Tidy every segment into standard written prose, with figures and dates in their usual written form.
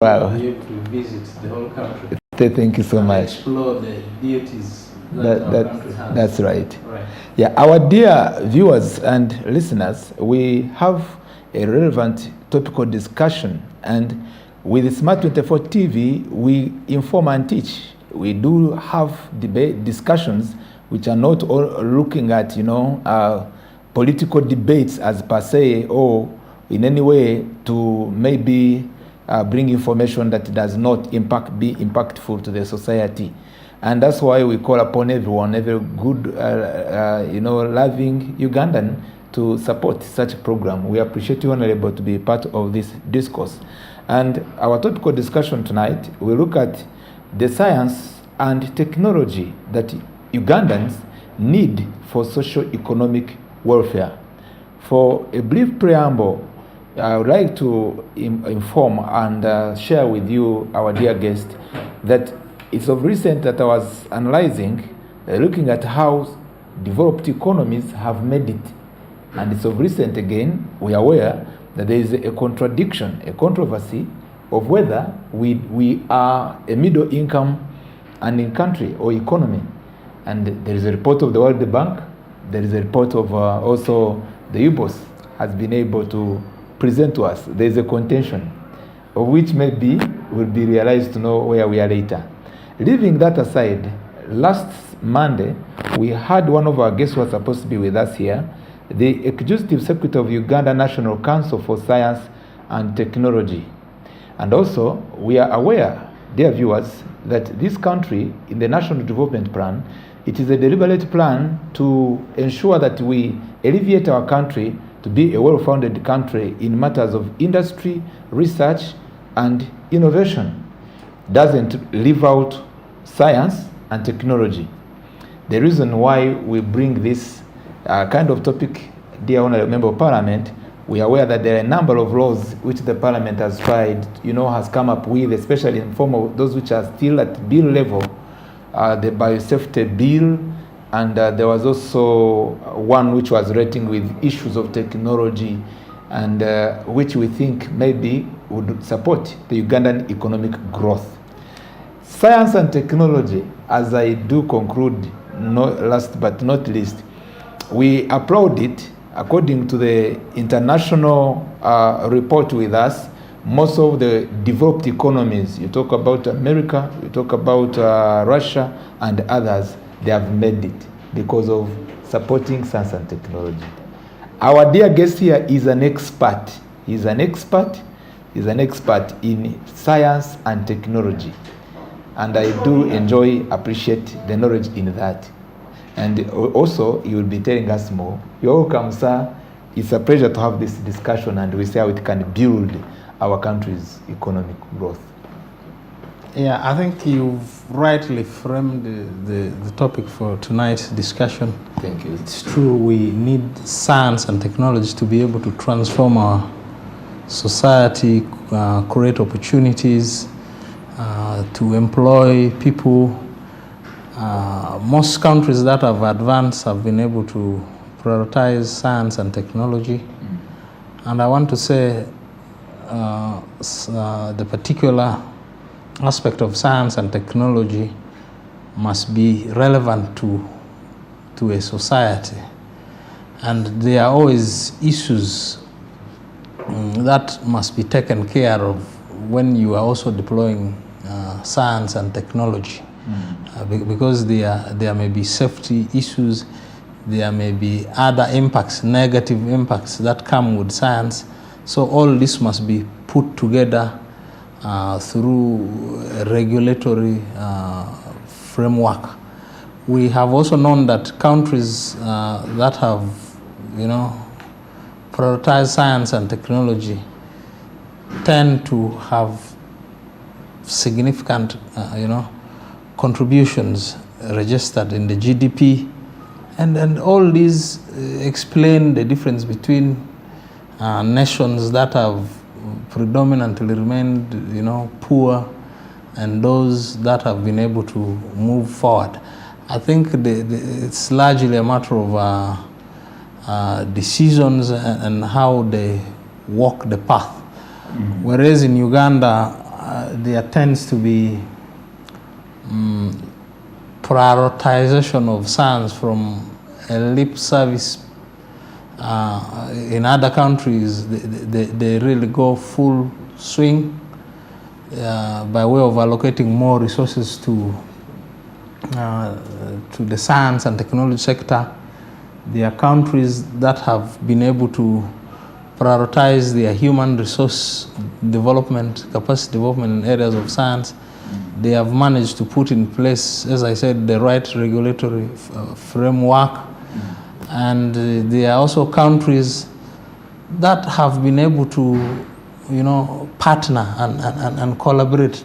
Wow. Be able to visit the whole country. Thank you so much. Explore the beauties that our country has. That's right. Right. Yeah, our dear viewers and listeners, we have a relevant topical discussion, and with Smart 24 TV, we inform and teach. We do have debate discussions which are not all looking at political debates as per se, or in any way to maybe bring information that does not be impactful to the society. And that's why we call upon everyone, every good, loving Ugandan to support such a program. We appreciate you, Honorable, to be part of this discourse. And our topical discussion tonight, we look at the science and technology that Ugandans need for socio-economic welfare. For a brief preamble, I would like to inform and share with you, our dear guest, that it's of recent that I was analyzing, looking at how developed economies have made it. And it's of recent again, we are aware that there is a contradiction, a controversy of whether we are a middle income earning country or economy. And there is a report of the World Bank, there is a report of also the UGANDA'S has been able to present to us. There is a contention, of which maybe will be realized to know where we are later. Leaving that aside, last Monday, we had one of our guests who was supposed to be with us here, the Executive Secretary of Uganda National Council for Science and Technology. And also, we are aware, dear viewers, that this country, in the National Development Plan, it is a deliberate plan to ensure that we alleviate our country to be a well-founded country in matters of industry, research, and innovation. Doesn't leave out science and technology. The reason why we bring this kind of topic, dear Honorable Member of Parliament, we are aware that there are a number of laws which the Parliament has tried, has come up with, especially in form of those which are still at bill level, the biosafety bill, and there was also one which was rating with issues of technology, and which we think maybe would support the Ugandan economic growth. Science and technology, as I do conclude, last but not least, we applaud it. According to the international report with us, most of the developed economies, you talk about America, you talk about Russia and others, they have made it because of supporting science and technology. Our dear guest here is an expert. He's an expert in science and technology. And I do appreciate the knowledge in that. And also, he will be telling us more. You're welcome, sir. It's a pleasure to have this discussion, and we see how it can build our country's economic growth. Yeah, I think you've rightly framed the topic for tonight's discussion. Thank you. It's true, we need science and technology to be able to transform our society, create opportunities, to employ people. Most countries that have advanced have been able to prioritize science and technology. And I want to say the particular aspect of science and technology must be relevant to a society. And there are always issues that must be taken care of when you are also deploying science and technology. Because there may be safety issues, there may be other impacts, negative impacts that come with science. So all this must be put together through a regulatory framework. We have also known that countries that have, prioritized science and technology tend to have significant, contributions registered in the GDP, and all these explain the difference between nations that have predominantly remained, poor, and those that have been able to move forward. I think it's largely a matter of decisions and how they walk the path. Whereas in Uganda, there tends to be prioritization of science from a lip service. In other countries, they really go full swing by way of allocating more resources to the science and technology sector. There are countries that have been able to prioritize their human resource development, capacity development in areas of science. They have managed to put in place, as I said, the right regulatory framework. And there are also countries that have been able to, partner and collaborate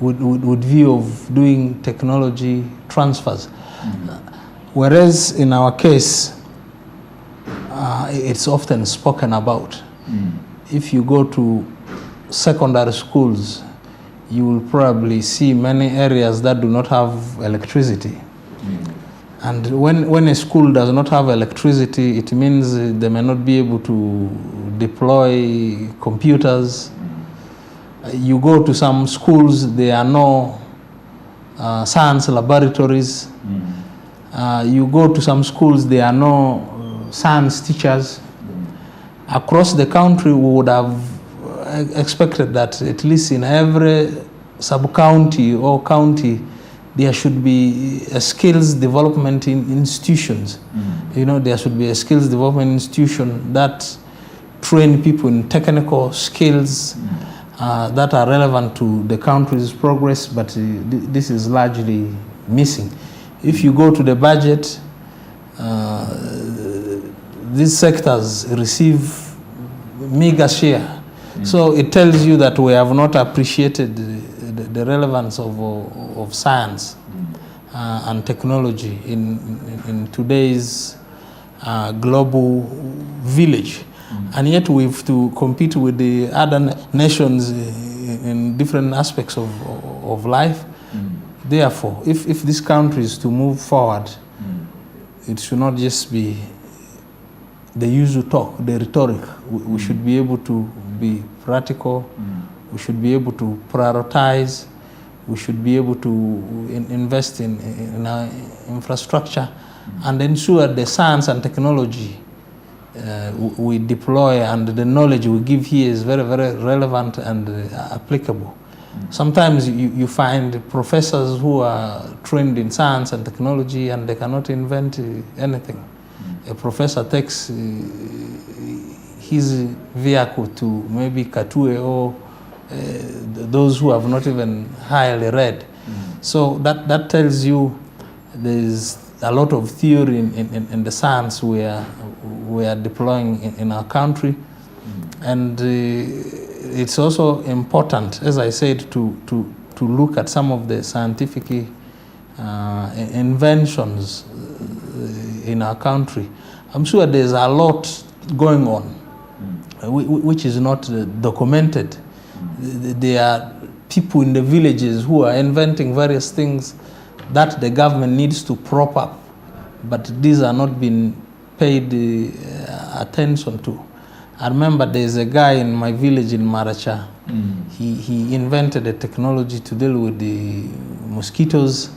with view of doing technology transfers. Whereas in our case, it's often spoken about. If you go to secondary schools, you will probably see many areas that do not have electricity. And when a school does not have electricity, it means they may not be able to deploy computers. You go to some schools, there are no science laboratories. You go to some schools, there are no science teachers. Across the country, we would have expected that at least in every sub-county or county, there should be a skills development institutions. There should be a skills development institution that train people in technical skills that are relevant to the country's progress, but this is largely missing. If you go to the budget, these sectors receive meager share. So it tells you that we have not appreciated the relevance of science and technology in today's global village. And yet we have to compete with the other nations in different aspects of life. Therefore, if this country is to move forward, it should not just be the usual talk, the rhetoric. We should be able to be practical. We should be able to prioritize. We should be able to invest in our infrastructure and ensure the science and technology we deploy and the knowledge we give here is very, very relevant and applicable. Sometimes you find professors who are trained in science and technology and they cannot invent anything. A professor takes his vehicle to maybe Katue or those who have not even highly read. So that tells you there's a lot of theory in the science we are deploying in our country. And it's also important, as I said, to look at some of the scientific inventions in our country. I'm sure there's a lot going on which is not documented. There are people in the villages who are inventing various things that the government needs to prop up, but these are not being paid attention to. I remember there's a guy in my village in Maracha. He invented a technology to deal with the mosquitoes,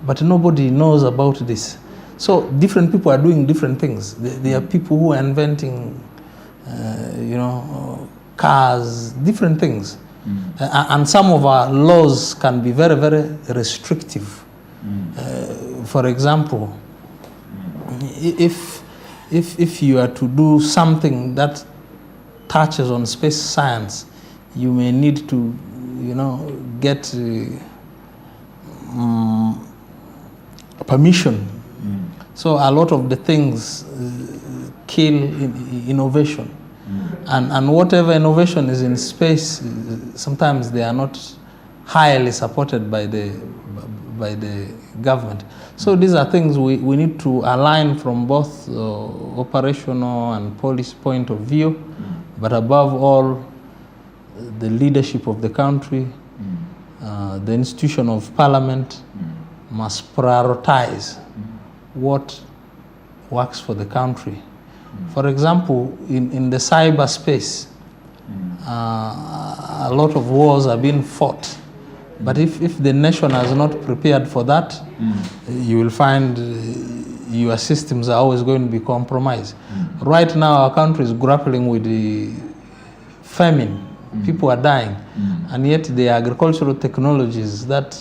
but nobody knows about this. So different people are doing different things. There are people who are inventing, cars, different things. And some of our laws can be very, very restrictive. For example, if you are to do something that touches on space science, you may need to, get permission. So a lot of the things kill innovation. And whatever innovation is in space, sometimes they are not highly supported by the government. So these are things we need to align from both operational and policy point of view, but above all, the leadership of the country, the institution of parliament must prioritize what works for the country. For example, in the cyberspace, a lot of wars are being fought. But if the nation is not prepared for that, you will find your systems are always going to be compromised. Right now, our country is grappling with the famine. People are dying. And yet the agricultural technologies that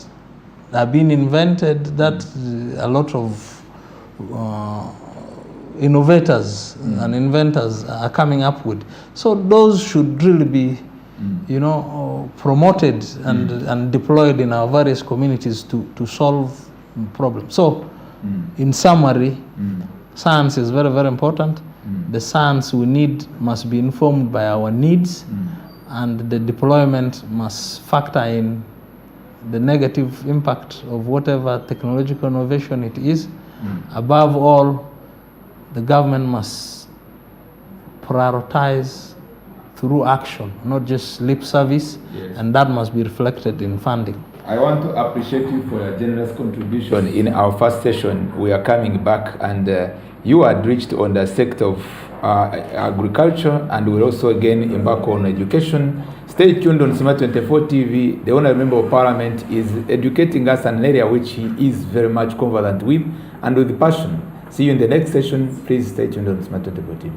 are being invented, that a lot of innovators and inventors are coming up with. So those should really be promoted and deployed in our various communities to solve problems. So, in summary, science is very, very important. The science we need must be informed by our needs, and the deployment must factor in the negative impact of whatever technological innovation it is. Above all, the government must prioritize through action, not just lip service, and that must be reflected in funding. I want to appreciate you for your generous contribution in our first session. We are coming back, and you had reached on the sector of agriculture, and we'll also again embark on education. Stay tuned on Smart 24 TV. The Honourable Member of Parliament is educating us on an area which he is very much conversant with and with passion. See you in the next session. Please stay tuned on Smart 24 TV.